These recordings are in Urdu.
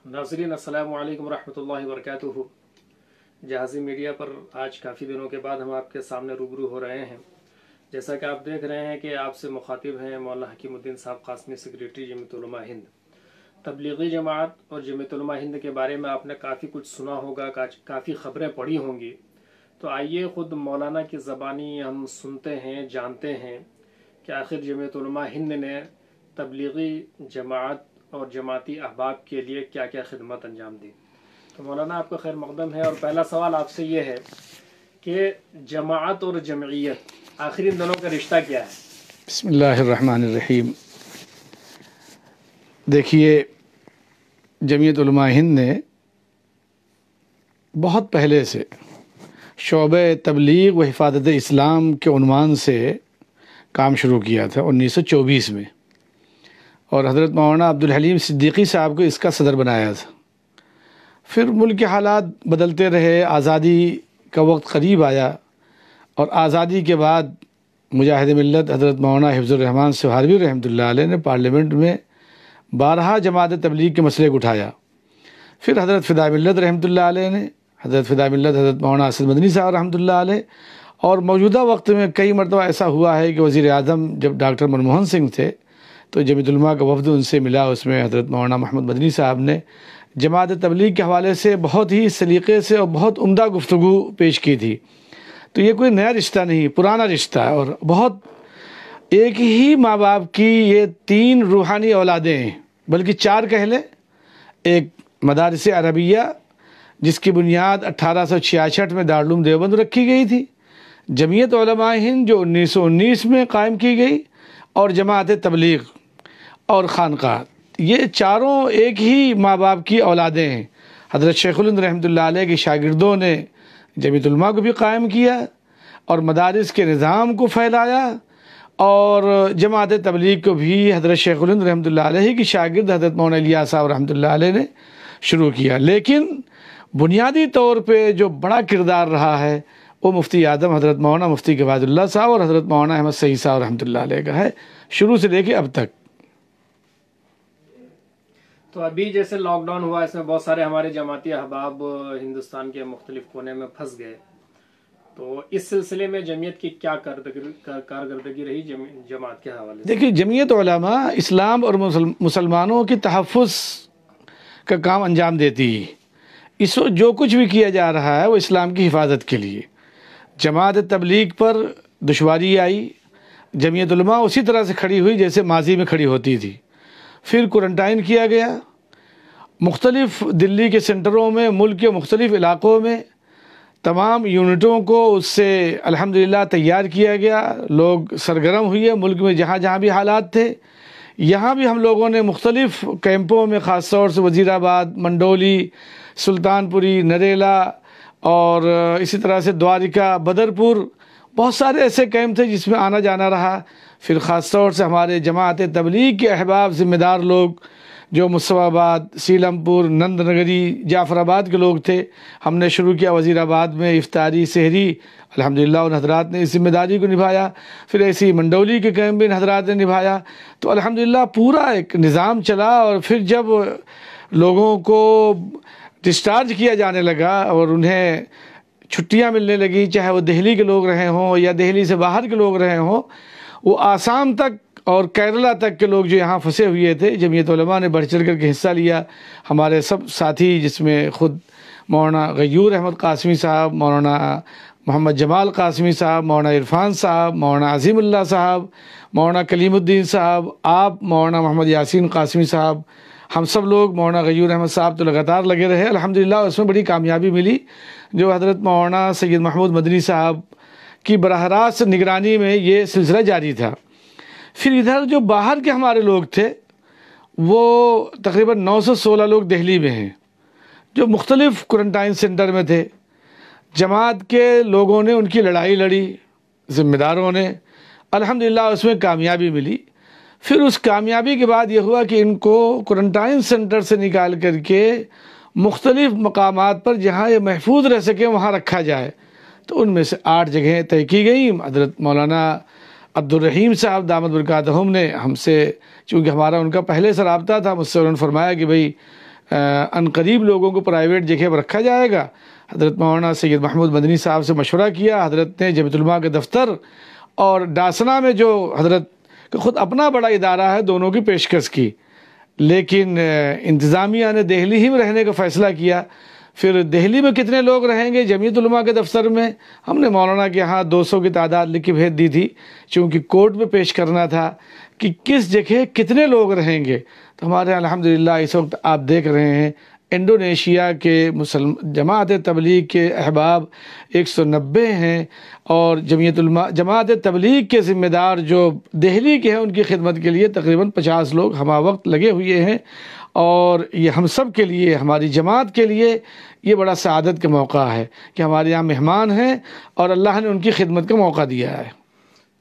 ناظرین السلام علیکم ورحمۃ اللہ وبرکاتہ۔ جہازی میڈیا پر آج کافی دنوں کے بعد ہم آپ کے سامنے روبرو ہو رہے ہیں۔ جیسا کہ آپ دیکھ رہے ہیں کہ آپ سے مخاطب ہیں مولانا حکیم الدین صاحب قاسمی، سیکریٹری جمعیت علماء ہند۔ تبلیغی جماعت اور جمعیت علماء ہند کے بارے میں آپ نے کافی کچھ سنا ہوگا، کافی خبریں پڑھی ہوں گی، تو آئیے خود مولانا کی زبانی ہم سنتے ہیں، جانتے ہیں کہ آخر جمعیت علماء ہند نے تبلیغی جماعت اور جماعتی احباب کے لیے کیا کیا خدمت انجام دی۔ تو مولانا آپ کا خیر مقدم ہے، اور پہلا سوال آپ سے یہ ہے کہ جماعت اور جمعیت آخر ان دونوں کا رشتہ کیا ہے؟ بسم اللہ الرحمن الرحیم۔ دیکھیے، جمعیت علماء ہند نے بہت پہلے سے شعبہ تبلیغ و حفاظت اسلام کے عنوان سے کام شروع کیا تھا 1924 میں، اور حضرت مولانا عبدالحلیم صدیقی صاحب کو اس کا صدر بنایا تھا۔ پھر ملک کے حالات بدلتے رہے، آزادی کا وقت قریب آیا، اور آزادی کے بعد مجاہد ملت حضرت مولانا حفظ الرحمان سہاروی رحمۃ اللہ علیہ نے پارلیمنٹ میں بارہا جماعت تبلیغ کے مسئلے کو اٹھایا۔ پھر حضرت فدائے ملت رحمۃ اللہ علیہ نے، حضرت فدائے ملت حضرت مولانا اسد مدنی صاحب رحمۃ اللہ علیہ، اور موجودہ وقت میں کئی مرتبہ ایسا ہوا ہے کہ وزیر اعظم جب ڈاکٹر منموہن سنگھ تھے تو جمعیت علماء کا وفد ان سے ملا، اس میں حضرت مولانا محمد مدنی صاحب نے جماعت تبلیغ کے حوالے سے بہت ہی سلیقے سے اور بہت عمدہ گفتگو پیش کی تھی۔ تو یہ کوئی نیا رشتہ نہیں، پرانا رشتہ ہے، اور بہت ایک ہی ماں باپ کی یہ تین روحانی اولادیں ہیں، بلکہ چار کہہ لیں۔ ایک مدارس عربیہ جس کی بنیاد 1866 میں دارالعلوم دیوبند رکھی گئی تھی، جمعیت علماء ہند جو 1919 میں قائم کی گئی، اور جماعت تبلیغ اور خانقاہ، یہ چاروں ایک ہی ماں باپ کی اولادیں ہیں۔ حضرت شیخ الہند رحمۃ اللہ علیہ کے شاگردوں نے جمعیت علماء کو بھی قائم کیا، اور مدارس کے نظام کو پھیلایا، اور جماعت تبلیغ کو بھی حضرت شیخ الہند رحمۃ اللہ علیہ کی شاگرد حضرت مولانا الیاس صاحب رحمۃ اللہ علیہ نے شروع کیا۔ لیکن بنیادی طور پہ جو بڑا کردار رہا ہے وہ مفتی اعظم حضرت مولانا مفتی قباد اللہ صاحب اور حضرت مولانا احمد سعید صاحب رحمۃ اللہ علیہ کا ہے، شروع سے لے کے اب تک۔ تو ابھی جیسے لاک ڈاؤن ہوا، اس میں بہت سارے ہمارے جماعتی احباب ہندوستان کے مختلف کونے میں پھنس گئے، تو اس سلسلے میں جمعیت کی کیا کارکردگی رہی جماعت کے حوالے سے؟ دیکھیے، جمعیت علماء اسلام اور مسلمانوں کے تحفظ کا کام انجام دیتی ہے۔ اس وقت جو کچھ بھی کیا جا رہا ہے وہ اسلام کی حفاظت کے لیے۔ جماعت تبلیغ پر دشواری آئی، جمعیت علماء اسی طرح سے کھڑی ہوئی جیسے ماضی میں کھڑی ہوتی تھی۔ پھر کوارنٹائن کیا گیا مختلف دلی کے سینٹروں میں، ملک کے مختلف علاقوں میں تمام یونٹوں کو اس سے الحمدللہ تیار کیا گیا، لوگ سرگرم ہوئے ملک میں جہاں جہاں بھی حالات تھے۔ یہاں بھی ہم لوگوں نے مختلف کیمپوں میں، خاص طور سے وزیر آباد، منڈولی، سلطان پوری، نریلا، اور اسی طرح سے دوارکا، بدرپور، بہت سارے ایسے کیمپ تھے جس میں آنا جانا رہا۔ پھر خاص طور سے ہمارے جماعت تبلیغ کے احباب، ذمہ دار لوگ جو مصطفیٰ آباد، سیلم پور، نند نگری، جعفر آباد کے لوگ تھے، ہم نے شروع کیا وزیر آباد میں افطاری سحری، الحمدللہ ان حضرات نے اس ذمہ داری کو نبھایا۔ پھر ایسی منڈولی کے کیمپ بھی ان حضرات نے نبھایا، تو الحمدللہ پورا ایک نظام چلا۔ اور پھر جب لوگوں کو ڈسچارج کیا جانے لگا اور انہیں چھٹیاں ملنے لگیں، چاہے وہ دہلی کے لوگ رہے ہوں یا دہلی سے باہر کے لوگ رہے ہوں، وہ آسام تک اور کیرلا تک کے لوگ جو یہاں پھنسے ہوئے تھے، جمعیت علماء نے بڑھ چڑھ کر کے حصہ لیا۔ ہمارے سب ساتھی، جس میں خود مولانا غیور احمد قاسمی صاحب، مولانا محمد جمال قاسمی صاحب، مولانا عرفان صاحب، مولانا عظیم اللہ صاحب، مولانا کلیم الدین صاحب، آپ مولانا محمد یاسین قاسمی صاحب، ہم سب لوگ، مولانا غیور احمد صاحب تو لگاتار لگے رہے الحمدللہ، اس میں بڑی کامیابی ملی جو حضرت مولانا سید محمود مدنی صاحب کی براہ راست نگرانی میں یہ سلسلہ جاری تھا۔ پھر ادھر جو باہر کے ہمارے لوگ تھے وہ تقریباً 916 لوگ دہلی میں ہیں جو مختلف کوارنٹائن سینٹر میں تھے۔ جماعت کے لوگوں نے ان کی لڑائی لڑی، ذمہ داروں نے، الحمدللہ اس میں کامیابی ملی۔ پھر اس کامیابی کے بعد یہ ہوا کہ ان کو کوارنٹائن سینٹر سے نکال کر کے مختلف مقامات پر جہاں یہ محفوظ رہ سکیں وہاں رکھا جائے، تو ان میں سے 8 جگہیں طے کی گئیں۔ حضرت مولانا عبدالرحیم صاحب دامت برکاتہم نے ہم سے، چونکہ ہمارا ان کا پہلے سے رابطہ تھا، مجھ سے انہوں نے فرمایا کہ بھئی عنقریب لوگوں کو پرائیویٹ جگہ پر رکھا جائے گا۔ حضرت مولانا سید محمود مدنی صاحب سے مشورہ کیا، حضرت نے جمیعۃ العلماء کے دفتر اور ڈاسنا میں جو حضرت کا خود اپنا بڑا ادارہ ہے، دونوں کی پیشکش کی، لیکن انتظامیہ نے دہلی ہی میں رہنے کا فیصلہ کیا۔ پھر دہلی میں کتنے لوگ رہیں گے جمیعۃ العلماء کے دفتر میں؟ ہم نے مولانا کے ہاں 200 کی تعداد لکھ کے بھیج دی تھی، چونکہ کورٹ میں پیش کرنا تھا کہ کس جگہ کتنے لوگ رہیں گے۔ تو ہمارے الحمدللہ اس وقت آپ دیکھ رہے ہیں انڈونیشیا کے جماعت تبلیغ کے احباب 190 ہیں، اور جماعت تبلیغ کے ذمہ دار جو دہلی کے ہیں ان کی خدمت کے لیے تقریباً 50 لوگ ہمہ وقت لگے ہوئے ہیں، اور یہ ہم سب کے لیے، ہماری جماعت کے لیے یہ بڑا سعادت کا موقع ہے کہ ہمارے یہاں مہمان ہیں اور اللہ نے ان کی خدمت کا موقع دیا ہے۔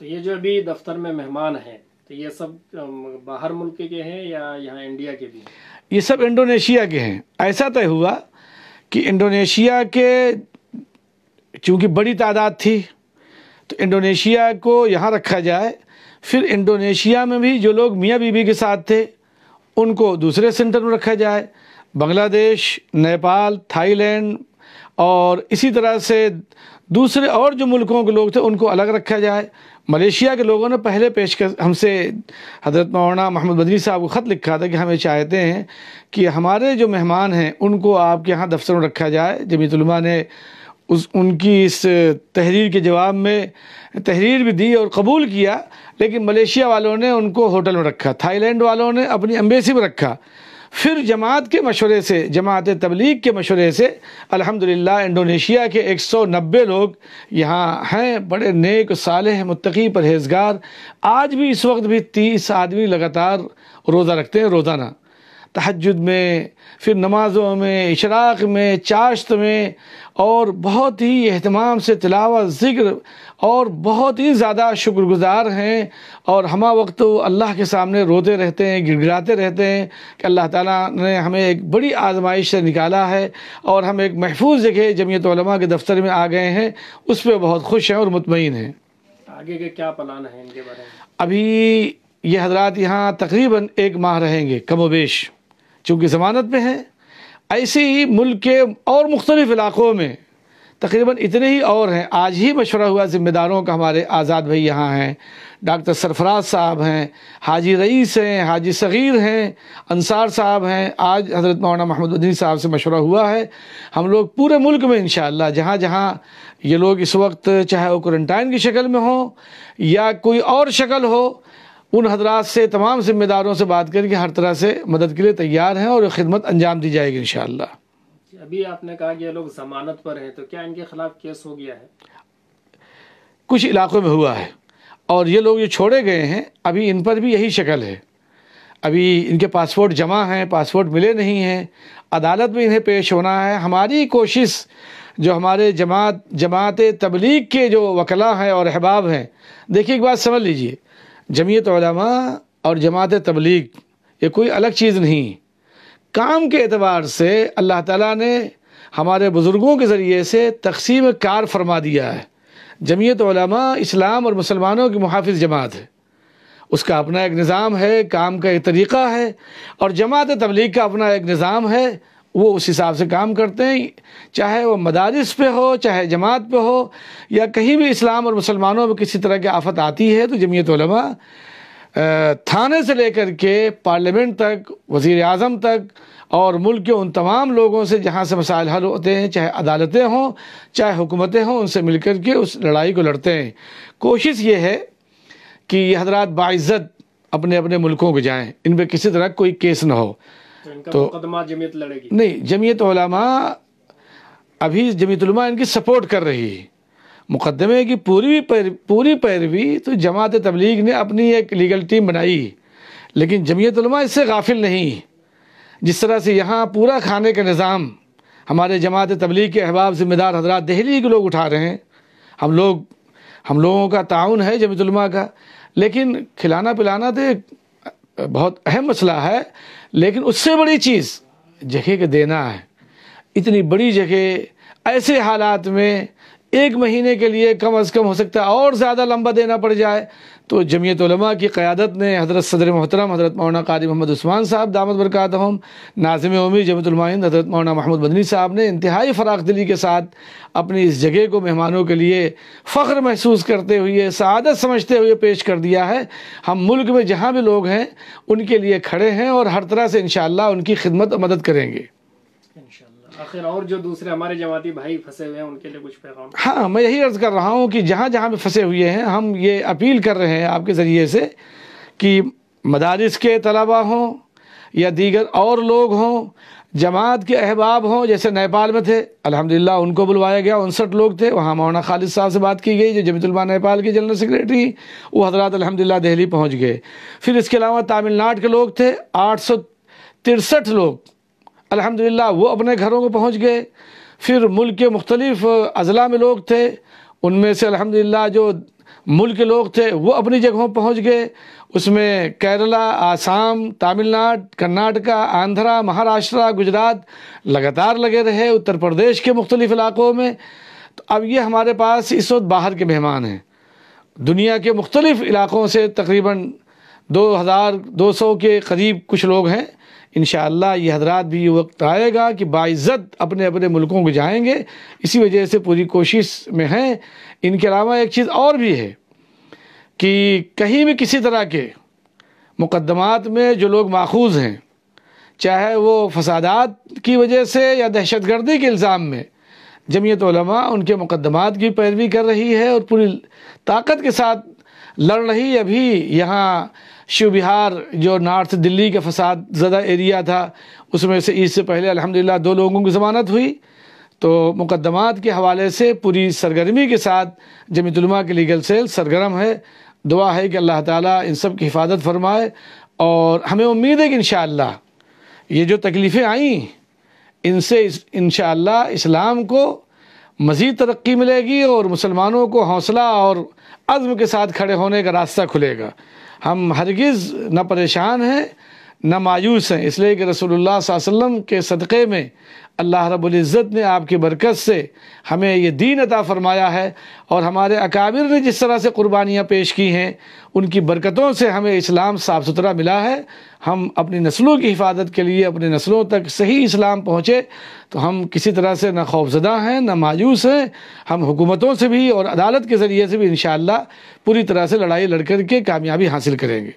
تو یہ جو ابھی دفتر میں مہمان ہیں تو یہ سب باہر ملک کے ہیں یا یہاں انڈیا کے بھی؟ یہ سب انڈونیشیا کے ہیں۔ ایسا طے ہوا کہ انڈونیشیا کے چونکہ بڑی تعداد تھی تو انڈونیشیا کو یہاں رکھا جائے، پھر انڈونیشیا میں بھی جو لوگ میاں بیوی کے ساتھ تھے ان کو دوسرے سینٹر میں رکھا جائے، بنگلہ دیش، نیپال، تھائی لینڈ اور اسی طرح سے دوسرے اور جو ملکوں کے لوگ تھے ان کو الگ رکھا جائے۔ ملیشیا کے لوگوں نے پہلے ہم سے حضرت مولانا محمد مدنی صاحب کو خط لکھا تھا کہ ہمیں چاہتے ہیں کہ ہمارے جو مہمان ہیں ان کو آپ کے ہاں دفتر میں رکھا جائے۔ جمیعۃ العلماء نے ان کی اس تحریر کے جواب میں تحریر بھی دی اور قبول کیا، لیکن ملیشیا والوں نے ان کو ہوٹل میں رکھا، تھائی لینڈ والوں نے اپنی ایمبیسی میں رکھا۔ پھر جماعت کے مشورے سے، جماعت تبلیغ کے مشورے سے الحمدللہ انڈونیشیا کے 190 لوگ یہاں ہیں، بڑے نیک صالح متقی پرہیزگار۔ آج بھی اس وقت بھی 30 آدمی لگاتار روزہ رکھتے ہیں، روزانہ تہجد میں، پھر نمازوں میں، اشراق میں، چاشت میں، اور بہت ہی اہتمام سے تلاوت، ذکر، اور بہت ہی زیادہ شکر گزار ہیں، اور ہمہ وقت اللہ کے سامنے روتے رہتے ہیں، گڑ گڑاتے رہتے ہیں کہ اللہ تعالیٰ نے ہمیں ایک بڑی آزمائش سے نکالا ہے اور ہم ایک محفوظ جگہ جمیعت علماء کے دفتر میں آ گئے ہیں، اس پہ بہت خوش ہیں اور مطمئن ہیں۔ آگے کے کیا پلان ہیں ان کے بارے میں؟ ابھی یہ حضرات یہاں تقریباً 1 ماہ رہیں گے کم و بیش، چونکہ ضمانت پہ ہیں۔ ایسے ہی ملک کے اور مختلف علاقوں میں تقریباً اتنے ہی اور ہیں۔ آج ہی مشورہ ہوا ذمہ داروں کا، ہمارے آزاد بھائی یہاں ہیں، ڈاکٹر سرفراز صاحب ہیں، حاجی رئیس ہیں، حاجی صغیر ہیں، انصار صاحب ہیں۔ آج حضرت مولانا محمد مدنی صاحب سے مشورہ ہوا ہے، ہم لوگ پورے ملک میں انشاءاللہ جہاں جہاں یہ لوگ اس وقت چاہے وہ کوارنٹائن کی شکل میں ہوں یا کوئی اور شکل ہو، ان حضرات سے، تمام ذمہ داروں سے بات کر کے ہر طرح سے مدد کے لیے تیار ہیں اور خدمت انجام دی جائے گی انشاءاللہ۔ ابھی آپ نے کہا کہ یہ لوگ ضمانت پر ہیں، تو کیا ان کے خلاف کیس ہو گیا ہے؟ کچھ علاقوں میں ہوا ہے، اور یہ لوگ جو چھوڑے گئے ہیں ابھی ان پر بھی یہی شکل ہے۔ ابھی ان کے پاسپورٹ جمع ہیں، پاسپورٹ ملے نہیں ہیں، عدالت میں انہیں پیش ہونا ہے۔ ہماری کوشش جو ہمارے جماعت تبلیغ کے جو وکلاء ہیں اور احباب ہیں، دیکھیے ایک بات سمجھ لیجئے، جمعیت علماء اور جماعت تبلیغ یہ کوئی الگ چیز نہیں۔ کام کے اعتبار سے اللہ تعالیٰ نے ہمارے بزرگوں کے ذریعے سے تقسیم کار فرما دیا ہے۔ جمعیت علماء اسلام اور مسلمانوں کی محافظ جماعت ہے، اس کا اپنا ایک نظام ہے، کام کا ایک طریقہ ہے، اور جماعت تبلیغ کا اپنا ایک نظام ہے، وہ اس حساب سے کام کرتے ہیں، چاہے وہ مدارس پہ ہو، چاہے جماعت پہ ہو، یا کہیں بھی اسلام اور مسلمانوں میں کسی طرح کی آفت آتی ہے تو جمعیت علماء تھانے سے لے کر کے پارلیمنٹ تک، وزیر اعظم تک، اور ملک کے ان تمام لوگوں سے جہاں سے مسائل حل ہوتے ہیں، چاہے عدالتیں ہوں چاہے حکومتیں ہوں، ان سے مل کر کے اس لڑائی کو لڑتے ہیں۔ کوشش یہ ہے کہ یہ حضرات باعزت اپنے اپنے ملکوں کو جائیں، ان پہ کسی طرح کوئی کیس نہ ہو۔ تو ان کا مقدمہ جمعیت لڑے گی؟ نہیں، جمعیت علماء ابھی جمعیت علماء ان کی سپورٹ کر رہی ہے۔ مقدمے کی پوری پیروی تو جماعت تبلیغ نے اپنی ایک لیگل ٹیم بنائی، لیکن جمعیت علماء اس سے غافل نہیں۔ جس طرح سے یہاں پورا کھانے کا نظام ہمارے جماعت تبلیغ کے احباب ذمہ دار حضرات دہلی کے لوگ اٹھا رہے ہیں، ہم لوگوں کا تعاون ہے جمعیت علماء کا، لیکن کھلانا پلانا تو ایک بہت اہم مسئلہ ہے، لیکن اس سے بڑی چیز جگہ کے دینا ہے۔ اتنی بڑی جگہ ایسے حالات میں 1 مہینے کے لیے کم از کم ہو سکتا ہے اور زیادہ لمبا دینا پڑ جائے، تو جمعیت علماء کی قیادت نے حضرت صدر محترم حضرت مولانا قاری محمد عثمان صاحب دامت برکاتہم، ناظم عمومی جمعیت علماء ہند حضرت مولانا محمود مدنی صاحب نے انتہائی فراخ دلی کے ساتھ اپنی اس جگہ کو مہمانوں کے لیے فخر محسوس کرتے ہوئے، سعادت سمجھتے ہوئے پیش کر دیا ہے۔ ہم ملک میں جہاں بھی لوگ ہیں ان کے لیے کھڑے ہیں اور ہر طرح سے انشاءاللہ ان کی خدمت و مدد کریں گے انشاءاللہ۔ آخر اور جو دوسرے ہمارے جماعتی بھائی پھنسے ہوئے ہیں ان کے لیے کچھ پیغام؟ ہاں، میں یہی عرض کر رہا ہوں کہ جہاں جہاں بھی پھنسے ہوئے ہیں ہم یہ اپیل کر رہے ہیں آپ کے ذریعے سے کہ مدارس کے طلباء ہوں یا دیگر اور لوگ ہوں، جماعت کے احباب ہوں، جیسے نیپال میں تھے الحمدللہ ان کو بلوایا گیا، 59 لوگ تھے، وہاں مولانا خالد صاحب سے بات کی گئی جو جمعیت علماء نیپال کے جنرل سیکریٹری، وہ حضرات الحمدللہ دہلی پہنچ گئے۔ پھر اس کے علاوہ تامل ناڈو کے لوگ تھے 863 لوگ، الحمدللہ وہ اپنے گھروں کو پہنچ گئے۔ پھر ملک کے مختلف اضلاع میں لوگ تھے، ان میں سے الحمدللہ جو ملک کے لوگ تھے وہ اپنی جگہوں پہنچ گئے، اس میں کیرلا، آسام، تامل ناڈو، کرناٹکا، آندھرا، مہاراشٹرا، گجرات لگاتار لگے رہے، اتر پردیش کے مختلف علاقوں میں۔ تو اب یہ ہمارے پاس اس وقت باہر کے مہمان ہیں، دنیا کے مختلف علاقوں سے تقریباً 2200 کے قریب کچھ لوگ ہیں۔ انشاءاللہ یہ حضرات بھی یہ وقت آئے گا کہ باعزت اپنے اپنے ملکوں کو جائیں گے، اسی وجہ سے پوری کوشش میں ہیں۔ ان کے علاوہ ایک چیز اور بھی ہے کہ کہیں بھی کسی طرح کے مقدمات میں جو لوگ ماخوذ ہیں، چاہے وہ فسادات کی وجہ سے یا دہشت گردی کے الزام میں، جمعیت علماء ان کے مقدمات کی پیروی کر رہی ہے اور پوری طاقت کے ساتھ لڑ رہی۔ ابھی یہاں شیو بہار جو نارتھ دلی کا فساد زدہ ایریا تھا، اس میں سے عید سے پہلے الحمدللہ 2 لوگوں کی ضمانت ہوئی۔ تو مقدمات کے حوالے سے پوری سرگرمی کے ساتھ جمعیت علماء کی لیگل سیل سرگرم ہے۔ دعا ہے کہ اللہ تعالیٰ ان سب کی حفاظت فرمائے، اور ہمیں امید ہے کہ انشاءاللہ یہ جو تکلیفیں آئیں ان سے انشاءاللہ اسلام کو مزید ترقی ملے گی اور مسلمانوں کو حوصلہ اور عزم کے ساتھ کھڑے ہونے کا راستہ کھلے گا۔ ہم ہرگز نہ پریشان ہیں نہ مایوس ہیں، اس لیے کہ رسول اللہ صلی اللہ علیہ وسلم کے صدقے میں اللہ رب العزت نے آپ کی برکت سے ہمیں یہ دین عطا فرمایا ہے، اور ہمارے اکابر نے جس طرح سے قربانیاں پیش کی ہیں ان کی برکتوں سے ہمیں اسلام صاف ستھرا ملا ہے۔ ہم اپنی نسلوں کی حفاظت کے لیے اپنی نسلوں تک صحیح اسلام پہنچے تو ہم کسی طرح سے نہ خوفزدہ ہیں نہ مایوس ہیں۔ ہم حکومتوں سے بھی اور عدالت کے ذریعے سے بھی انشاءاللہ پوری طرح سے لڑائی لڑ کر کے کامیابی حاصل کریں گے۔